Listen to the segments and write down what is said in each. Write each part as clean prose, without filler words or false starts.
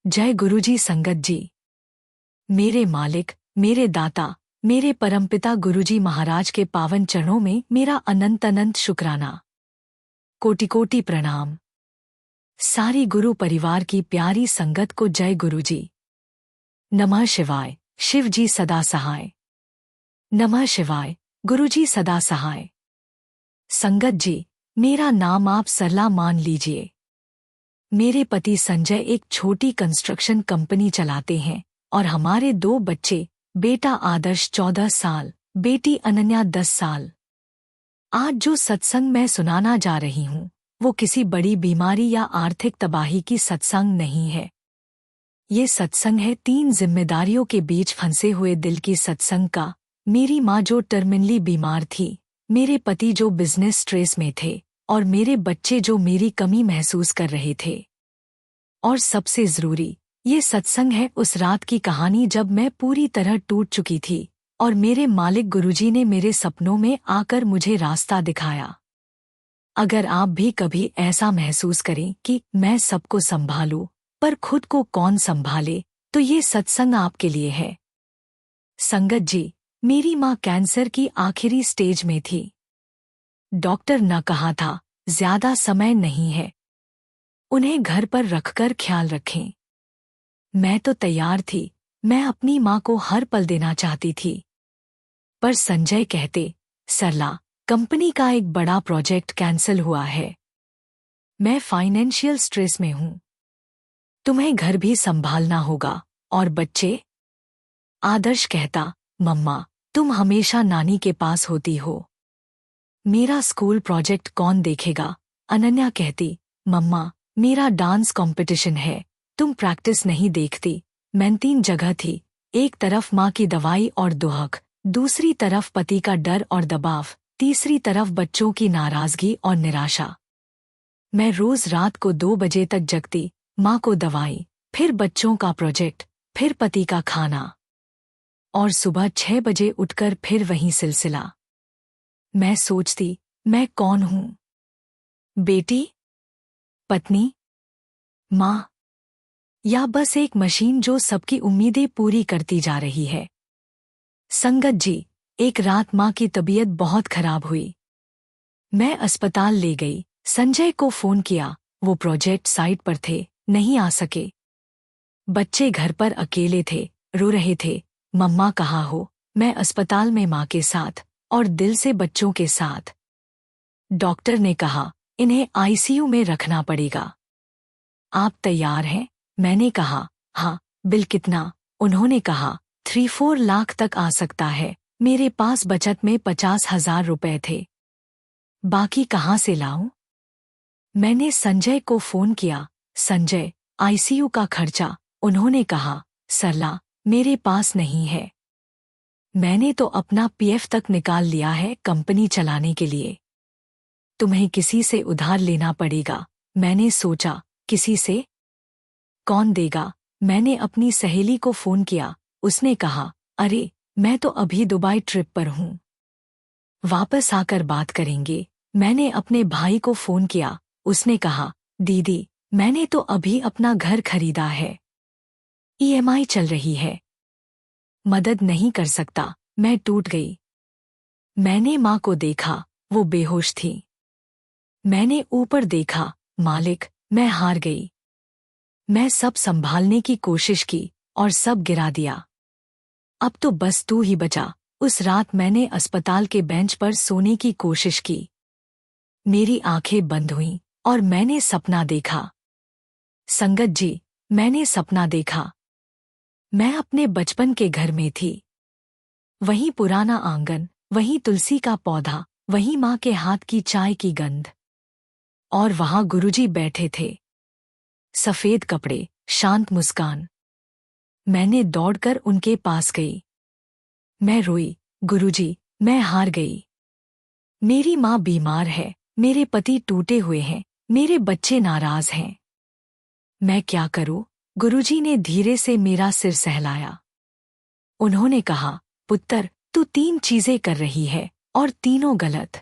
जय गुरुजी संगत जी। मेरे मालिक, मेरे दाता, मेरे परमपिता गुरुजी महाराज के पावन चरणों में मेरा अनंत अनंत शुक्राना। कोटि कोटि प्रणाम। सारी गुरु परिवार की प्यारी संगत को जय गुरुजी। नमः शिवाय। शिव जी सदा सहाय। नमः शिवाय। गुरुजी सदा सहाय। संगत जी, मेरा नाम आप सरला मान लीजिए। मेरे पति संजय एक छोटी कंस्ट्रक्शन कंपनी चलाते हैं और हमारे 2 बच्चे, बेटा आदर्श 14 साल, बेटी अनन्या 10 साल। आज जो सत्संग मैं सुनाना जा रही हूँ वो किसी बड़ी बीमारी या आर्थिक तबाही की सत्संग नहीं है। ये सत्संग है 3 जिम्मेदारियों के बीच फंसे हुए दिल की सत्संग का। मेरी माँ जो टर्मिनली बीमार थी, मेरे पति जो बिजनेस स्ट्रेस में थे और मेरे बच्चे जो मेरी कमी महसूस कर रहे थे। और सबसे जरूरी, ये सत्संग है उस रात की कहानी जब मैं पूरी तरह टूट चुकी थी और मेरे मालिक गुरुजी ने मेरे सपनों में आकर मुझे रास्ता दिखाया। अगर आप भी कभी ऐसा महसूस करें कि मैं सबको संभालूं पर खुद को कौन संभाले, तो ये सत्संग आपके लिए है। संगत जी, मेरी माँ कैंसर की आखिरी स्टेज में थी। डॉक्टर ने कहा था ज्यादा समय नहीं है, उन्हें घर पर रखकर ख्याल रखें। मैं तो तैयार थी, मैं अपनी माँ को हर पल देना चाहती थी। पर संजय कहते, सरला, कंपनी का एक बड़ा प्रोजेक्ट कैंसिल हुआ है। मैं फाइनेंशियल स्ट्रेस में हूँ, तुम्हें घर भी संभालना होगा। और बच्चे? आदर्श कहता, मम्मा, तुम हमेशा नानी के पास होती हो, मेरा स्कूल प्रोजेक्ट कौन देखेगा? अनन्या कहती, मम्मा, मेरा डांस कंपटीशन है, तुम प्रैक्टिस नहीं देखती। मैं 3 जगह थी, एक तरफ माँ की दवाई और दुहक, दूसरी तरफ पति का डर और दबाव, तीसरी तरफ बच्चों की नाराजगी और निराशा। मैं रोज रात को 2 बजे तक जगती, माँ को दवाई, फिर बच्चों का प्रोजेक्ट, फिर पति का खाना, और सुबह 6 बजे उठकर फिर वही सिलसिला। मैं सोचती, मैं कौन हूँ? बेटी, पत्नी, माँ, या बस एक मशीन जो सबकी उम्मीदें पूरी करती जा रही है? संगत जी, एक रात माँ की तबीयत बहुत खराब हुई। मैं अस्पताल ले गई, संजय को फोन किया, वो प्रोजेक्ट साइट पर थे, नहीं आ सके। बच्चे घर पर अकेले थे, रो रहे थे, मम्मा कहाँ हो? मैं अस्पताल में माँ के साथ और दिल से बच्चों के साथ। डॉक्टर ने कहा, इन्हें आईसीयू में रखना पड़ेगा। आप तैयार हैं? मैंने कहा, हाँ। बिल कितना? उन्होंने कहा, 3-4 लाख तक आ सकता है। मेरे पास बचत में 50,000 रुपए थे, बाकी कहाँ से लाऊं? मैंने संजय को फोन किया, संजय, आईसीयू का खर्चा। उन्होंने कहा, सरला, मेरे पास नहीं है, मैंने तो अपना पीएफ तक निकाल लिया है कंपनी चलाने के लिए, तुम्हें किसी से उधार लेना पड़ेगा। मैंने सोचा, किसी से? कौन देगा? मैंने अपनी सहेली को फोन किया, उसने कहा, अरे, मैं तो अभी दुबई ट्रिप पर हूँ, वापस आकर बात करेंगे। मैंने अपने भाई को फोन किया, उसने कहा, दीदी, मैंने तो अभी अपना घर खरीदा है, ईएमआई चल रही है, मदद नहीं कर सकता। मैं टूट गई। मैंने माँ को देखा, वो बेहोश थी। मैंने ऊपर देखा, मालिक, मैं हार गई। मैं सब संभालने की कोशिश की और सब गिरा दिया। अब तो बस तू ही बचा। उस रात मैंने अस्पताल के बेंच पर सोने की कोशिश की, मेरी आंखें बंद हुईं और मैंने सपना देखा। संगत जी, मैंने सपना देखा, मैं अपने बचपन के घर में थी। वही पुराना आंगन, वही तुलसी का पौधा, वही माँ के हाथ की चाय की गंध, और वहां गुरुजी बैठे थे, सफेद कपड़े, शांत मुस्कान। मैंने दौड़कर उनके पास गई। मैं रोई, गुरुजी, मैं हार गई। मेरी माँ बीमार है, मेरे पति टूटे हुए हैं, मेरे बच्चे नाराज हैं। मैं क्या करूं? गुरुजी ने धीरे से मेरा सिर सहलाया। उन्होंने कहा, पुत्र, तू 3 चीजें कर रही है और तीनों गलत।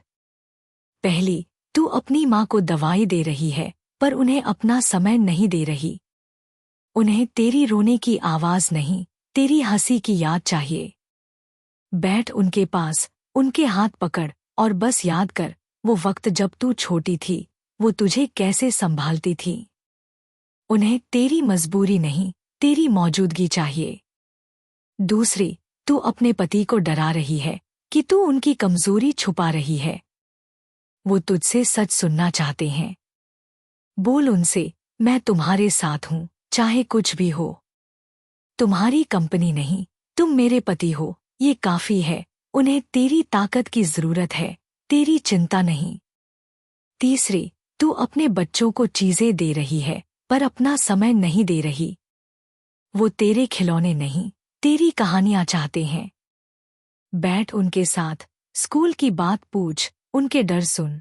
पहली, तू अपनी माँ को दवाई दे रही है पर उन्हें अपना समय नहीं दे रही। उन्हें तेरी रोने की आवाज नहीं, तेरी हंसी की याद चाहिए। बैठ उनके पास, उनके हाथ पकड़ और बस याद कर वो वक्त जब तू छोटी थी, वो तुझे कैसे संभालती थी। उन्हें तेरी मजबूरी नहीं, तेरी मौजूदगी चाहिए। दूसरी, तू अपने पति को डरा रही है कि तू उनकी कमजोरी छुपा रही है। वो तुझसे सच सुनना चाहते हैं। बोल उनसे, मैं तुम्हारे साथ हूं, चाहे कुछ भी हो। तुम्हारी कंपनी नहीं, तुम मेरे पति हो, ये काफी है। उन्हें तेरी ताकत की जरूरत है, तेरी चिंता नहीं। तीसरी, तू अपने बच्चों को चीजें दे रही है पर अपना समय नहीं दे रही। वो तेरे खिलौने नहीं, तेरी कहानियां चाहते हैं। बैठ उनके साथ, स्कूल की बात पूछ, उनके डर सुन।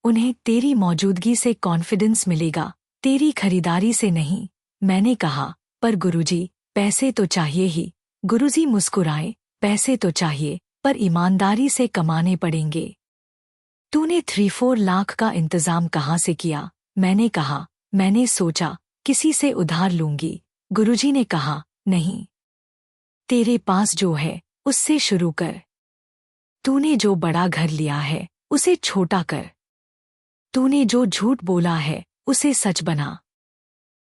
उन्हें तेरी मौजूदगी से कॉन्फिडेंस मिलेगा, तेरी खरीदारी से नहीं। मैंने कहा, पर गुरुजी, पैसे तो चाहिए ही। गुरुजी मुस्कुराए, पैसे तो चाहिए, पर ईमानदारी से कमाने पड़ेंगे। तूने 3-4 लाख का इंतजाम कहाँ से किया? मैंने कहा, मैंने सोचा किसी से उधार लूंगी। गुरुजी ने कहा, नहीं, तेरे पास जो है उससे शुरू कर। तूने जो बड़ा घर लिया है उसे छोटा कर। तूने जो झूठ बोला है उसे सच बना।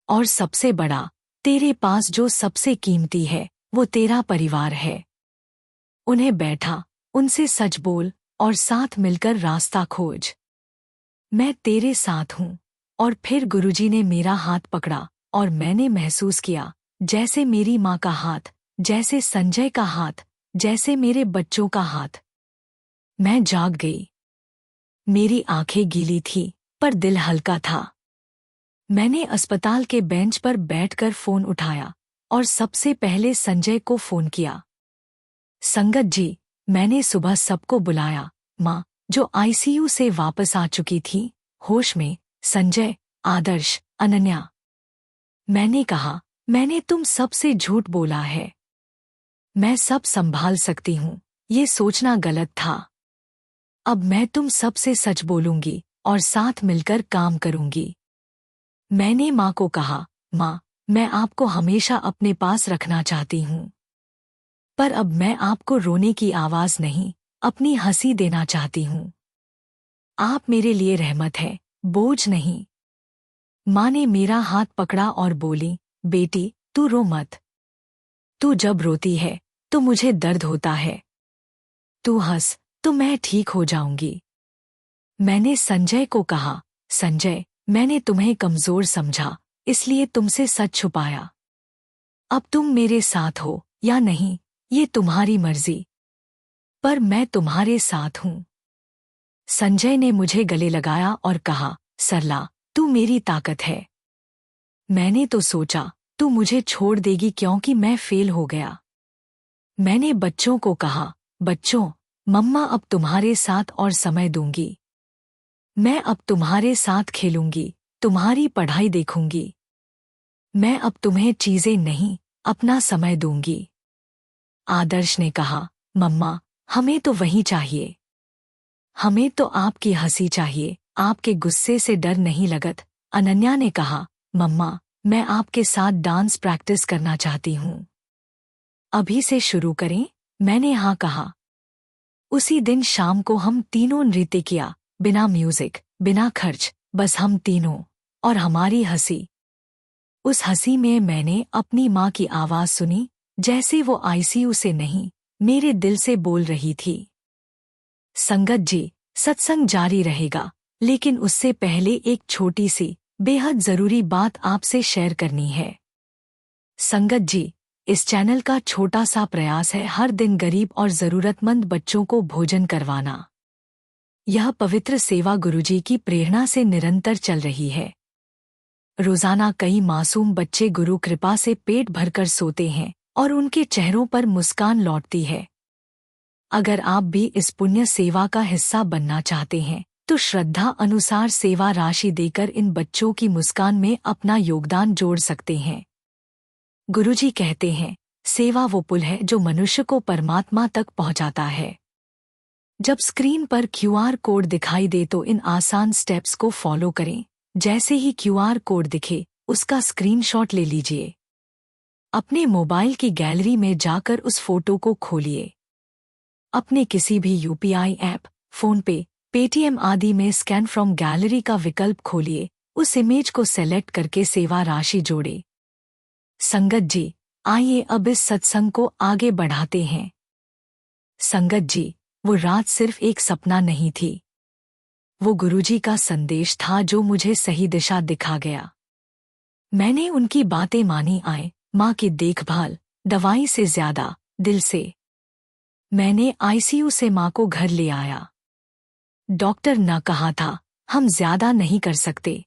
और सबसे बड़ा, तेरे पास जो सबसे कीमती है वो तेरा परिवार है। उन्हें बैठा, उनसे सच बोल और साथ मिलकर रास्ता खोज। मैं तेरे साथ हूं। और फिर गुरुजी ने मेरा हाथ पकड़ा और मैंने महसूस किया जैसे मेरी माँ का हाथ, जैसे संजय का हाथ, जैसे मेरे बच्चों का हाथ। मैं जाग गई। मेरी आंखें गीली थी पर दिल हल्का था। मैंने अस्पताल के बेंच पर बैठकर फोन उठाया और सबसे पहले संजय को फोन किया। संगत जी, मैंने सुबह सबको बुलाया। माँ, जो आईसीयू से वापस आ चुकी थी, होश में, संजय, आदर्श, अनन्या। मैंने कहा, मैंने तुम सबसे झूठ बोला है। मैं सब संभाल सकती हूँ, ये सोचना गलत था। अब मैं तुम सबसे सच बोलूंगी और साथ मिलकर काम करूंगी। मैंने माँ को कहा, माँ, मैं आपको हमेशा अपने पास रखना चाहती हूँ। पर अब मैं आपको रोने की आवाज नहीं, अपनी हंसी देना चाहती हूँ। आप मेरे लिए रहमत है, बोझ नहीं। माँ ने मेरा हाथ पकड़ा और बोली, बेटी, तू रो मत। तू जब रोती है तो मुझे दर्द होता है। तू हंस तो मैं ठीक हो जाऊंगी। मैंने संजय को कहा, संजय, मैंने तुम्हें कमजोर समझा, इसलिए तुमसे सच छुपाया। अब तुम मेरे साथ हो या नहीं, ये तुम्हारी मर्जी। पर मैं तुम्हारे साथ हूं। संजय ने मुझे गले लगाया और कहा, सरला, तू मेरी ताकत है। मैंने तो सोचा तू मुझे छोड़ देगी क्योंकि मैं फेल हो गया। मैंने बच्चों को कहा, बच्चों, मम्मा अब तुम्हारे साथ और समय दूंगी। मैं अब तुम्हारे साथ खेलूंगी, तुम्हारी पढ़ाई देखूंगी। मैं अब तुम्हें चीजें नहीं, अपना समय दूंगी। आदर्श ने कहा, मम्मा, हमें तो वही चाहिए। हमें तो आपकी हंसी चाहिए, आपके गुस्से से डर नहीं लगत। अनन्या ने कहा, मम्मा, मैं आपके साथ डांस प्रैक्टिस करना चाहती हूँ। अभी से शुरू करें? मैंने हाँ कहा। उसी दिन शाम को हम तीनों नृत्य किया, बिना म्यूजिक, बिना खर्च, बस हम तीनों और हमारी हंसी। उस हंसी में मैंने अपनी माँ की आवाज सुनी, जैसे वो आईसीयू से नहीं, मेरे दिल से बोल रही थी। संगत जी, सत्संग जारी रहेगा, लेकिन उससे पहले एक छोटी सी, बेहद जरूरी बात आपसे शेयर करनी है। संगत जी, इस चैनल का छोटा सा प्रयास है हर दिन गरीब और जरूरतमंद बच्चों को भोजन करवाना। यह पवित्र सेवा गुरुजी की प्रेरणा से निरंतर चल रही है। रोजाना कई मासूम बच्चे गुरु कृपा से पेट भरकर सोते हैं और उनके चेहरों पर मुस्कान लौटती है। अगर आप भी इस पुण्य सेवा का हिस्सा बनना चाहते हैं तो श्रद्धा अनुसार सेवा राशि देकर इन बच्चों की मुस्कान में अपना योगदान जोड़ सकते हैं। गुरुजी कहते हैं, सेवा वो पुल है जो मनुष्य को परमात्मा तक पहुंचाता है। जब स्क्रीन पर क्यूआर कोड दिखाई दे तो इन आसान स्टेप्स को फॉलो करें। जैसे ही क्यूआर कोड दिखे उसका स्क्रीनशॉट ले लीजिए। अपने मोबाइल की गैलरी में जाकर उस फोटो को खोलिए। अपने किसी भी यूपीआई ऐप, फोनपे, पेटीएम आदि में स्कैन फ्रॉम गैलरी का विकल्प खोलिए। उस इमेज को सेलेक्ट करके सेवा राशि जोड़े। संगत जी, आइए अब इस सत्संग को आगे बढ़ाते हैं। संगत जी, वो रात सिर्फ एक सपना नहीं थी। वो गुरुजी का संदेश था जो मुझे सही दिशा दिखा गया। मैंने उनकी बातें मानी। माँ की देखभाल, दवाई से ज्यादा, दिल से। मैंने आईसीयू से माँ को घर ले आया। डॉक्टर ने कहा था, हम ज्यादा नहीं कर सकते,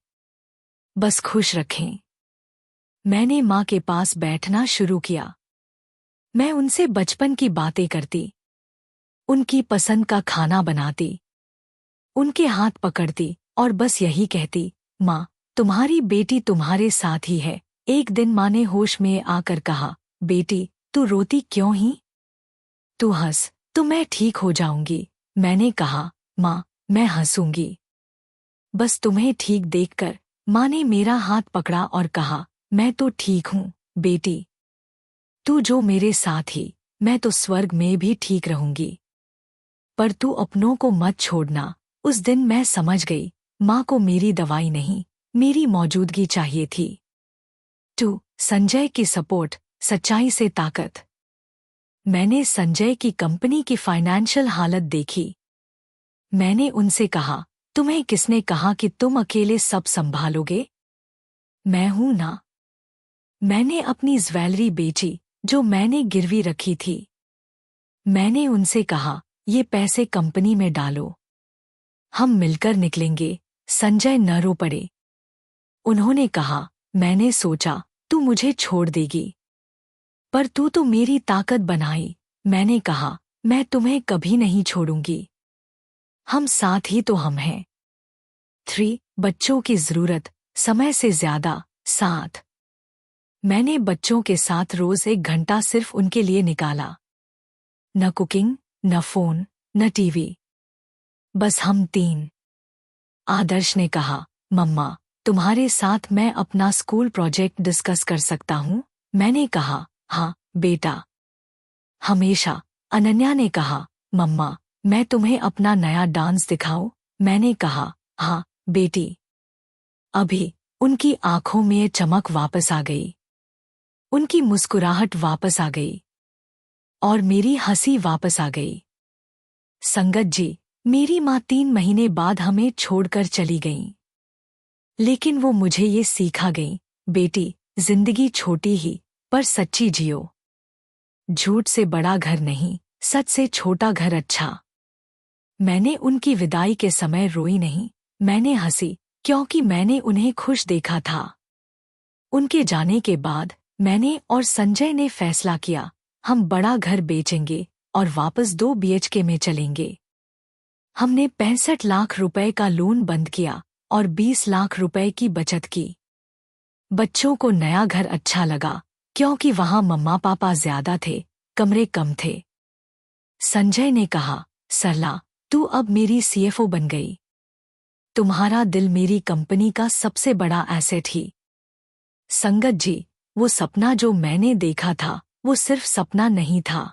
बस खुश रखें। मैंने माँ के पास बैठना शुरू किया। मैं उनसे बचपन की बातें करती, उनकी पसंद का खाना बनाती, उनके हाथ पकड़ती और बस यही कहती, माँ, तुम्हारी बेटी तुम्हारे साथ ही है। एक दिन माँ ने होश में आकर कहा, बेटी, तू रोती क्यों ही? तू हंस, तो मैं ठीक हो जाऊंगी। मैंने कहा, माँ, मैं हंसूंगी। बस तुम्हें ठीक देखकर माँ ने मेरा हाथ पकड़ा और कहा, मैं तो ठीक हूँ बेटी। तू जो मेरे साथ ही, मैं तो स्वर्ग में भी ठीक रहूंगी। पर तू अपनों को मत छोड़ना। उस दिन मैं समझ गई, माँ को मेरी दवाई नहीं, मेरी मौजूदगी चाहिए थी। टू संजय की सपोर्ट, सच्चाई से ताकत। मैंने संजय की कंपनी की फाइनेंशियल हालत देखी। मैंने उनसे कहा, तुम्हें किसने कहा कि तुम अकेले सब संभालोगे? मैं हूं ना। मैंने अपनी ज्वेलरी बेची जो मैंने गिरवी रखी थी। मैंने उनसे कहा, ये पैसे कंपनी में डालो, हम मिलकर निकलेंगे। संजय न रो पड़े। उन्होंने कहा, मैंने सोचा तू मुझे छोड़ देगी, पर तू तो मेरी ताकत बनाई। मैंने कहा, मैं तुम्हें कभी नहीं छोड़ूंगी। हम साथ ही तो हम हैं। 3 बच्चों की जरूरत, समय से ज्यादा साथ। मैंने बच्चों के साथ रोज 1 घंटा सिर्फ उनके लिए निकाला। न कुकिंग, न फोन, न टीवी, बस हम 3। आदर्श ने कहा, मम्मा, तुम्हारे साथ मैं अपना स्कूल प्रोजेक्ट डिस्कस कर सकता हूँ? मैंने कहा, हाँ बेटा, हमेशा। अनन्या ने कहा, मम्मा, मैं तुम्हें अपना नया डांस दिखाऊं? मैंने कहा, हाँ बेटी। अभी उनकी आंखों में चमक वापस आ गई, उनकी मुस्कुराहट वापस आ गई और मेरी हंसी वापस आ गई। संगत जी, मेरी माँ 3 महीने बाद हमें छोड़कर चली गईं। लेकिन वो मुझे ये सीखा गई, बेटी, जिंदगी छोटी ही पर सच्ची जियो। झूठ से बड़ा घर नहीं, सच से छोटा घर अच्छा। मैंने उनकी विदाई के समय रोई नहीं, मैंने हंसी, क्योंकि मैंने उन्हें खुश देखा था। उनके जाने के बाद मैंने और संजय ने फैसला किया, हम बड़ा घर बेचेंगे और वापस 2 बीएचके में चलेंगे। हमने 65 लाख रुपए का लोन बंद किया और 20 लाख रुपए की बचत की। बच्चों को नया घर अच्छा लगा क्योंकि वहां मम्मा पापा ज्यादा थे, कमरे कम थे। संजय ने कहा, सरला, तू अब मेरी सीएफओ बन गई। तुम्हारा दिल मेरी कंपनी का सबसे बड़ा एसेट ही। संगत जी, वो सपना जो मैंने देखा था, वो सिर्फ सपना नहीं था।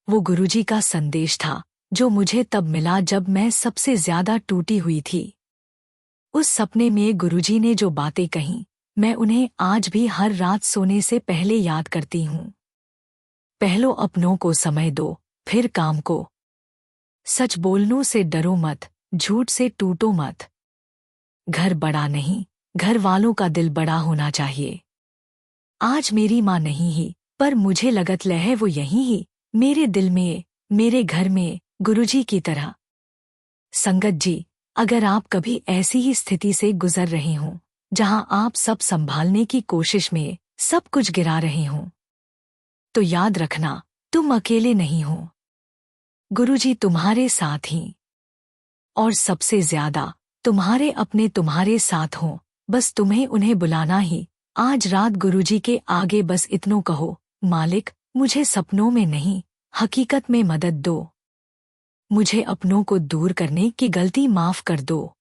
वो गुरुजी का संदेश था जो मुझे तब मिला जब मैं सबसे ज्यादा टूटी हुई थी। उस सपने में गुरुजी ने जो बातें कहीं, मैं उन्हें आज भी हर रात सोने से पहले याद करती हूँ। पहलो अपनों को समय दो, फिर काम को। सच बोलने से डरो मत, झूठ से टूटो मत। घर बड़ा नहीं, घर वालों का दिल बड़ा होना चाहिए। आज मेरी माँ नहीं ही, पर मुझे लगत है वो यहीं ही, मेरे दिल में, मेरे घर में, गुरुजी की तरह। संगत जी, अगर आप कभी ऐसी ही स्थिति से गुजर रहे हों, जहां आप सब संभालने की कोशिश में सब कुछ गिरा रहे हों, तो याद रखना, तुम अकेले नहीं हो। गुरुजी तुम्हारे साथ ही। और सबसे ज्यादा, तुम्हारे अपने तुम्हारे साथ हों, बस तुम्हें उन्हें बुलाना ही। आज रात गुरुजी के आगे बस इतनो कहो, मालिक, मुझे सपनों में नहीं, हकीकत में मदद दो। मुझे अपनों को दूर करने की गलती माफ कर दो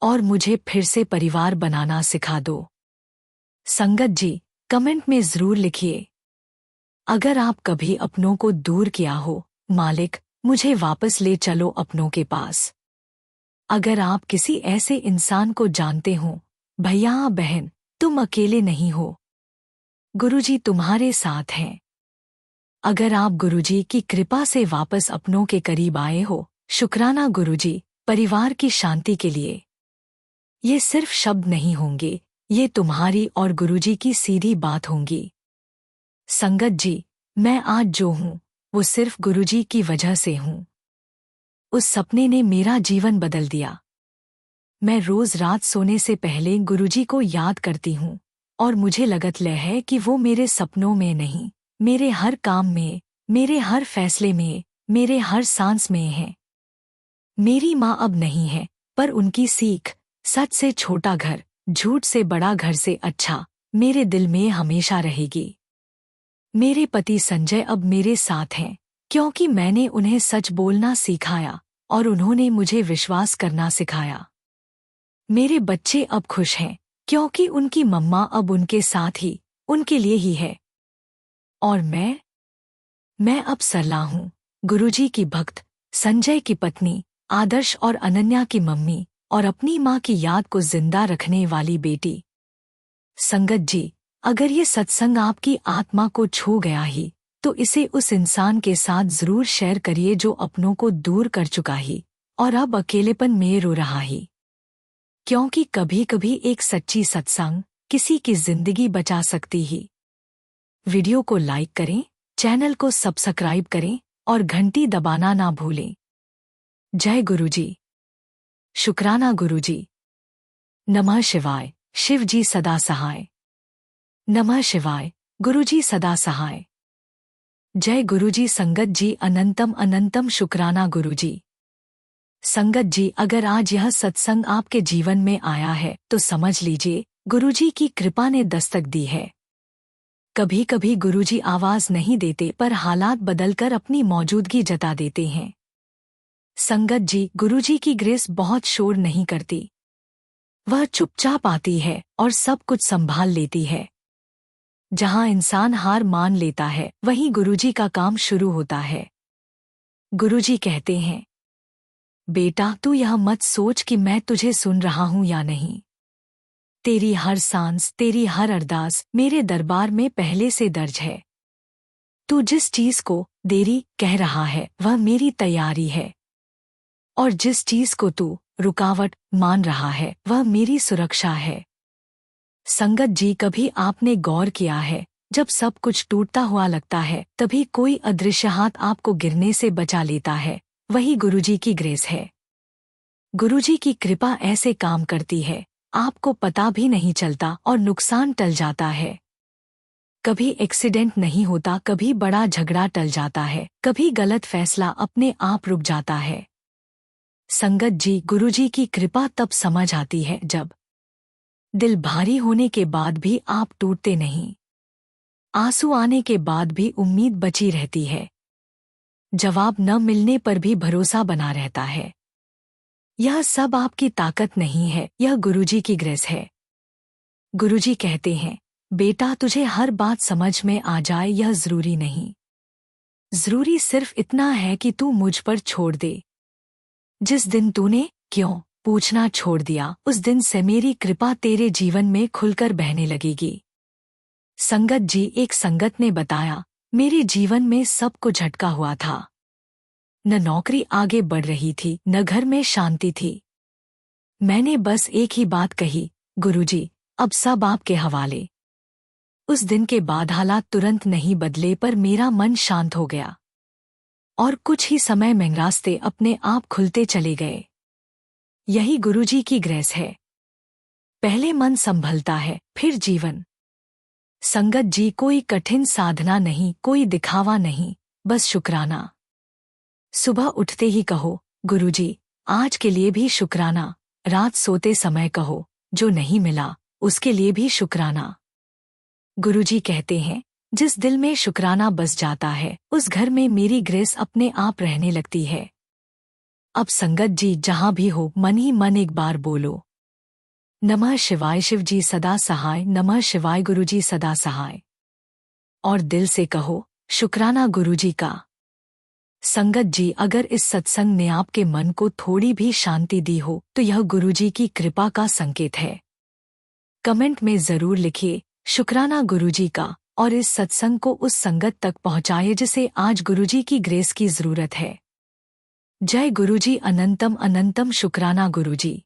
और मुझे फिर से परिवार बनाना सिखा दो। संगत जी, कमेंट में जरूर लिखिए, अगर आप कभी अपनों को दूर किया हो, मालिक मुझे वापस ले चलो अपनों के पास। अगर आप किसी ऐसे इंसान को जानते हो, भैया बहन, तुम अकेले नहीं हो, गुरुजी तुम्हारे साथ हैं। अगर आप गुरुजी की कृपा से वापस अपनों के करीब आए हो, शुक्राना गुरुजी, परिवार की शांति के लिए। ये सिर्फ शब्द नहीं होंगे, ये तुम्हारी और गुरुजी की सीधी बात होंगी। संगत जी, मैं आज जो हूँ वो सिर्फ गुरुजी की वजह से हूँ। उस सपने ने मेरा जीवन बदल दिया। मैं रोज रात सोने से पहले गुरुजी को याद करती हूँ और मुझे लगत है कि वो मेरे सपनों में नहीं, मेरे हर काम में, मेरे हर फैसले में, मेरे हर सांस में है। मेरी माँ अब नहीं है, पर उनकी सीख, सच से छोटा घर, झूठ से बड़ा घर से अच्छा, मेरे दिल में हमेशा रहेगी। मेरे पति संजय अब मेरे साथ हैं, क्योंकि मैंने उन्हें सच बोलना सिखाया और उन्होंने मुझे विश्वास करना सिखाया। मेरे बच्चे अब खुश हैं, क्योंकि उनकी मम्मा अब उनके साथ ही, उनके लिए ही है। और मैं अब सरला हूँ, गुरुजी की भक्त, संजय की पत्नी, आदर्श और अनन्या की मम्मी, और अपनी माँ की याद को जिंदा रखने वाली बेटी। संगत जी, अगर ये सत्संग आपकी आत्मा को छू गया ही, तो इसे उस इंसान के साथ जरूर शेयर करिए जो अपनों को दूर कर चुका ही और अब अकेलेपन में रो रहा ही। क्योंकि कभी कभी एक सच्ची सत्संग किसी की जिंदगी बचा सकती ही। वीडियो को लाइक करें, चैनल को सब्सक्राइब करें और घंटी दबाना ना भूलें। जय गुरुजी। शुक्राना गुरुजी। नमः शिवाय, शिव जी सदा सहाय। नमः शिवाय, गुरुजी सदा सहाय। जय गुरुजी। संगत जी, अनंतम अनंतम शुक्राना गुरुजी। संगत जी, अगर आज यह सत्संग आपके जीवन में आया है तो समझ लीजिए गुरुजी की कृपा ने दस्तक दी है। कभी कभी गुरुजी आवाज नहीं देते, पर हालात बदलकर अपनी मौजूदगी जता देते हैं। संगत जी, गुरुजी की ग्रेस बहुत शोर नहीं करती, वह चुपचाप आती है और सब कुछ संभाल लेती है। जहां इंसान हार मान लेता है, वहीं गुरुजी का काम शुरू होता है। गुरुजी कहते हैं, बेटा तू यह मत सोच कि मैं तुझे सुन रहा हूं या नहीं। तेरी हर सांस, तेरी हर अरदास मेरे दरबार में पहले से दर्ज है। तू जिस चीज को देरी कह रहा है वह मेरी तैयारी है, और जिस चीज को तू रुकावट मान रहा है वह मेरी सुरक्षा है। संगत जी, कभी आपने गौर किया है, जब सब कुछ टूटता हुआ लगता है तभी कोई अदृश्य हाथ आपको गिरने से बचा लेता है। वही गुरुजी की ग्रेस है। गुरुजी की कृपा ऐसे काम करती है, आपको पता भी नहीं चलता और नुकसान टल जाता है। कभी एक्सीडेंट नहीं होता, कभी बड़ा झगड़ा टल जाता है, कभी गलत फैसला अपने आप रुक जाता है। संगत जी, गुरुजी की कृपा तब समझ आती है जब दिल भारी होने के बाद भी आप टूटते नहीं, आंसू आने के बाद भी उम्मीद बची रहती है, जवाब न मिलने पर भी भरोसा बना रहता है। यह सब आपकी ताकत नहीं है, यह गुरुजी की ग्रेस है। गुरुजी कहते हैं, बेटा तुझे हर बात समझ में आ जाए यह जरूरी नहीं। जरूरी सिर्फ इतना है कि तू मुझ पर छोड़ दे। जिस दिन तूने क्यों पूछना छोड़ दिया, उस दिन से मेरी कृपा तेरे जीवन में खुलकर बहने लगेगी। संगत जी, एक संगत ने बताया, मेरे जीवन में सब कुछ झटका हुआ था। न नौकरी आगे बढ़ रही थी, न घर में शांति थी। मैंने बस एक ही बात कही, गुरुजी अब सब आपके हवाले। उस दिन के बाद हालात तुरंत नहीं बदले, पर मेरा मन शांत हो गया और कुछ ही समय में रास्ते अपने आप खुलते चले गए। यही गुरुजी की ग्रेस है। पहले मन संभलता है, फिर जीवन। संगत जी, कोई कठिन साधना नहीं, कोई दिखावा नहीं, बस शुक्राना। सुबह उठते ही कहो, गुरुजी आज के लिए भी शुक्राना। रात सोते समय कहो, जो नहीं मिला उसके लिए भी शुक्राना। गुरुजी कहते हैं, जिस दिल में शुक्राना बस जाता है उस घर में मेरी ग्रेस अपने आप रहने लगती है। अब संगत जी, जहां भी हो मन ही मन एक बार बोलो, नमः शिवाय शिव जी सदा सहाय, नमः शिवाय गुरु जी सदा सहाय। और दिल से कहो शुक्राना गुरु जी का। संगत जी, अगर इस सत्संग ने आपके मन को थोड़ी भी शांति दी हो तो यह गुरु जी की कृपा का संकेत है। कमेंट में जरूर लिखिए शुक्राना गुरु जी का, और इस सत्संग को उस संगत तक पहुंचाइए जिसे आज गुरु जी की ग्रेस की जरूरत है। जय गुरु जी, अनंतम अनंतम शुक्राना गुरु जी।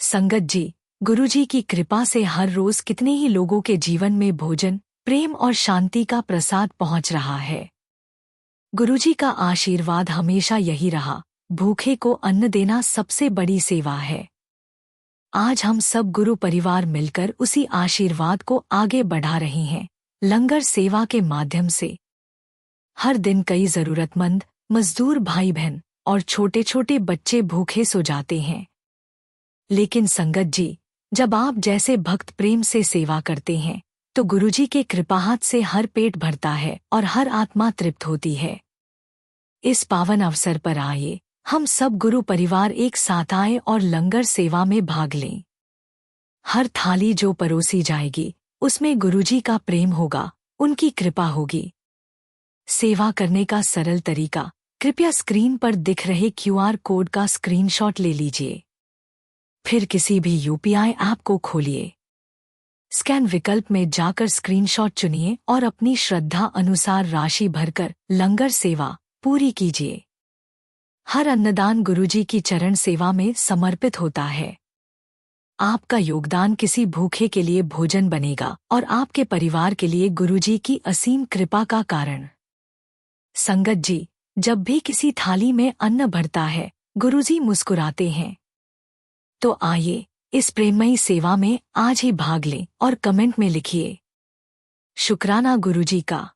संगत जी, गुरु जी की कृपा से हर रोज कितने ही लोगों के जीवन में भोजन, प्रेम और शांति का प्रसाद पहुंच रहा है। गुरुजी का आशीर्वाद हमेशा यही रहा, भूखे को अन्न देना सबसे बड़ी सेवा है। आज हम सब गुरु परिवार मिलकर उसी आशीर्वाद को आगे बढ़ा रहे हैं, लंगर सेवा के माध्यम से। हर दिन कई जरूरतमंद, मजदूर भाई बहन और छोटे छोटे बच्चे भूखे सो जाते हैं। लेकिन संगत जी, जब आप जैसे भक्त प्रेम से सेवा करते हैं तो गुरुजी के कृपाहाथ से हर पेट भरता है और हर आत्मा तृप्त होती है। इस पावन अवसर पर आइए हम सब गुरु परिवार एक साथ आए और लंगर सेवा में भाग लें। हर थाली जो परोसी जाएगी उसमें गुरुजी का प्रेम होगा, उनकी कृपा होगी। सेवा करने का सरल तरीका, कृपया स्क्रीन पर दिख रहे QR कोड का स्क्रीनशॉट ले लीजिए। फिर किसी भी UPI ऐप को खोलिए। स्कैन विकल्प में जाकर स्क्रीनशॉट चुनिए और अपनी श्रद्धा अनुसार राशि भरकर लंगर सेवा पूरी कीजिए। हर अन्नदान गुरुजी की चरण सेवा में समर्पित होता है। आपका योगदान किसी भूखे के लिए भोजन बनेगा और आपके परिवार के लिए गुरुजी की असीम कृपा का कारण। संगत जी, जब भी किसी थाली में अन्न भरता है गुरुजी मुस्कुराते हैं। तो आइए इस प्रेममयी सेवा में आज ही भाग लें और कमेंट में लिखिए शुक्राना गुरुजी का।